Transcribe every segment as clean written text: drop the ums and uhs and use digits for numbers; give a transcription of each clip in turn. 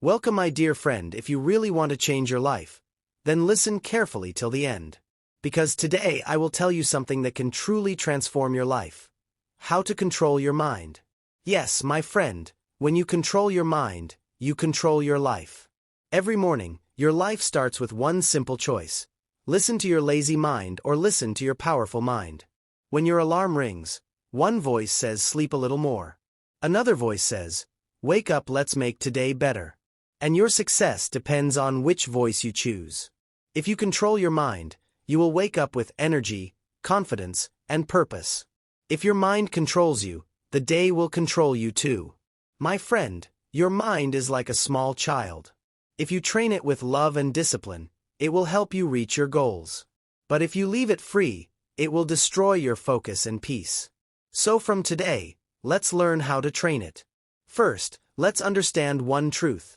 Welcome, my dear friend. If you really want to change your life, then listen carefully till the end. Because today I will tell you something that can truly transform your life. How to control your mind. Yes, my friend, when you control your mind, you control your life. Every morning, your life starts with one simple choice. Listen to your lazy mind or listen to your powerful mind. When your alarm rings, one voice says sleep a little more. Another voice says, wake up, let's make today better. And your success depends on which voice you choose. If you control your mind, you will wake up with energy, confidence, and purpose. If your mind controls you, the day will control you too. My friend, your mind is like a small child. If you train it with love and discipline, it will help you reach your goals. But if you leave it free, it will destroy your focus and peace. So from today, let's learn how to train it. First, let's understand one truth.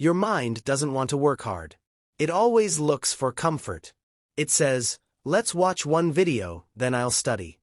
Your mind doesn't want to work hard. It always looks for comfort. It says, let's watch one video, then I'll study.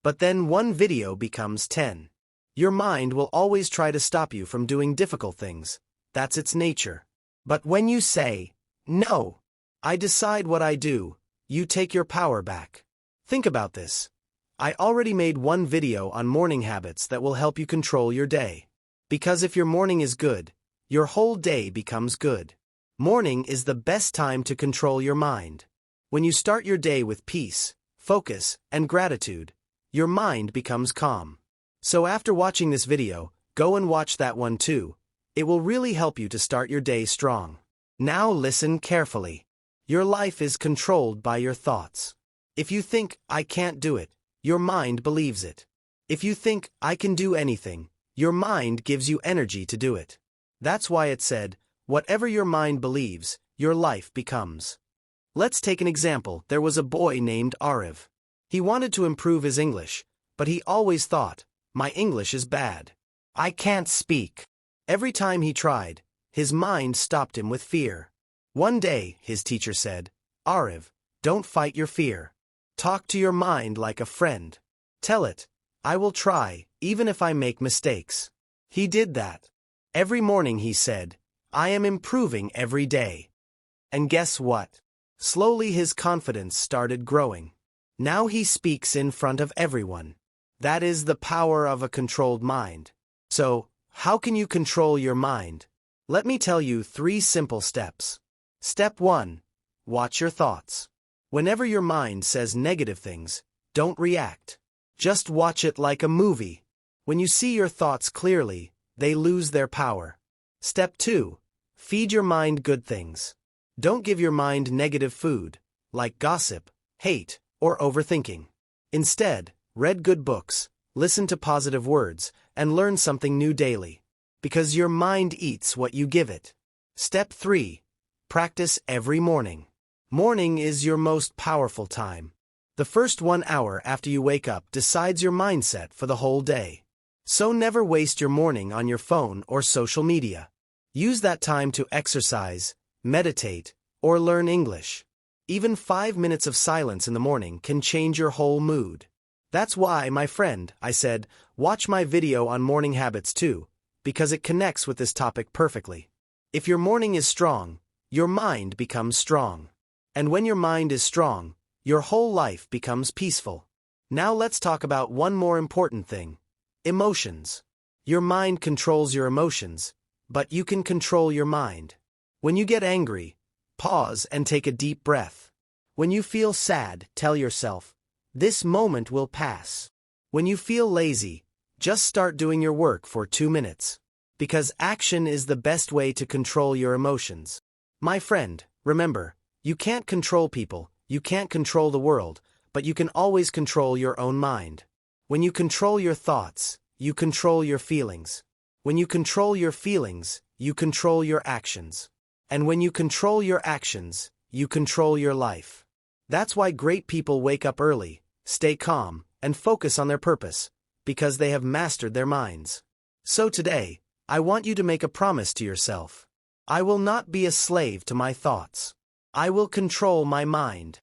But then one video becomes 10. Your mind will always try to stop you from doing difficult things. That's its nature. But when you say, no, I decide what I do, you take your power back. Think about this. I already made one video on morning habits that will help you control your day. Because if your morning is good, your whole day becomes good. Morning is the best time to control your mind. When you start your day with peace, focus, and gratitude, your mind becomes calm. So after watching this video, go and watch that one too. It will really help you to start your day strong. Now listen carefully. Your life is controlled by your thoughts. If you think, I can't do it, your mind believes it. If you think, I can do anything, your mind gives you energy to do it. That's why it said, whatever your mind believes, your life becomes. Let's take an example. There was a boy named Ariv. He wanted to improve his English, but he always thought, my English is bad. I can't speak. Every time he tried, his mind stopped him with fear. One day, his teacher said, Ariv, don't fight your fear. Talk to your mind like a friend. Tell it, I will try, even if I make mistakes. He did that. Every morning he said, I am improving every day. And guess what? Slowly his confidence started growing. Now he speaks in front of everyone. That is the power of a controlled mind. So, how can you control your mind? Let me tell you 3 simple steps. Step 1. Watch your thoughts. Whenever your mind says negative things, don't react. Just watch it like a movie. When you see your thoughts clearly, they lose their power. Step 2. Feed your mind good things. Don't give your mind negative food, like gossip, hate, or overthinking. Instead, read good books, listen to positive words, and learn something new daily. Because your mind eats what you give it. Step 3. Practice every morning. Morning is your most powerful time. The first 1 hour after you wake up decides your mindset for the whole day. So never waste your morning on your phone or social media. Use that time to exercise, meditate, or learn English. Even 5 minutes of silence in the morning can change your whole mood. That's why, my friend, I said, watch my video on morning habits too, because it connects with this topic perfectly. If your morning is strong, your mind becomes strong. And when your mind is strong, your whole life becomes peaceful. Now let's talk about one more important thing. Emotions. Your mind controls your emotions, but you can control your mind. When you get angry, pause and take a deep breath. When you feel sad, tell yourself, this moment will pass. When you feel lazy, just start doing your work for 2 minutes. Because action is the best way to control your emotions. My friend, remember, you can't control people, you can't control the world, but you can always control your own mind. When you control your thoughts, you control your feelings. When you control your feelings, you control your actions. And when you control your actions, you control your life. That's why great people wake up early, stay calm, and focus on their purpose, because they have mastered their minds. So today, I want you to make a promise to yourself. I will not be a slave to my thoughts. I will control my mind.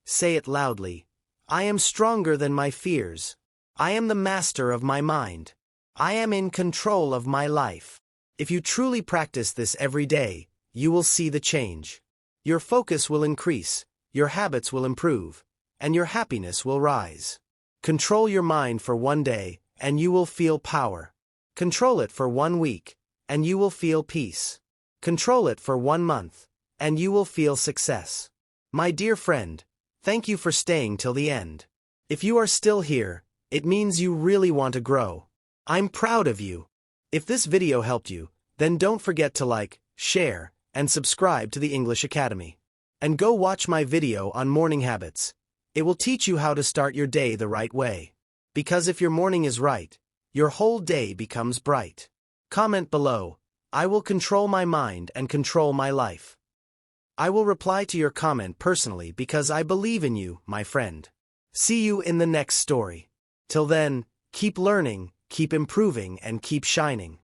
Say it loudly. I am stronger than my fears. I am the master of my mind. I am in control of my life. If you truly practice this every day, you will see the change. Your focus will increase, your habits will improve, and your happiness will rise. Control your mind for one day, and you will feel power. Control it for 1 week, and you will feel peace. Control it for 1 month, and you will feel success. My dear friend, thank you for staying till the end. If you are still here, it means you really want to grow. I'm proud of you. If this video helped you, then don't forget to like, share, and subscribe to the English Academy. And go watch my video on morning habits. It will teach you how to start your day the right way. Because if your morning is right, your whole day becomes bright. Comment below, I will control my mind and control my life. I will reply to your comment personally because I believe in you, my friend. See you in the next story. Till then, keep learning, keep improving, and keep shining.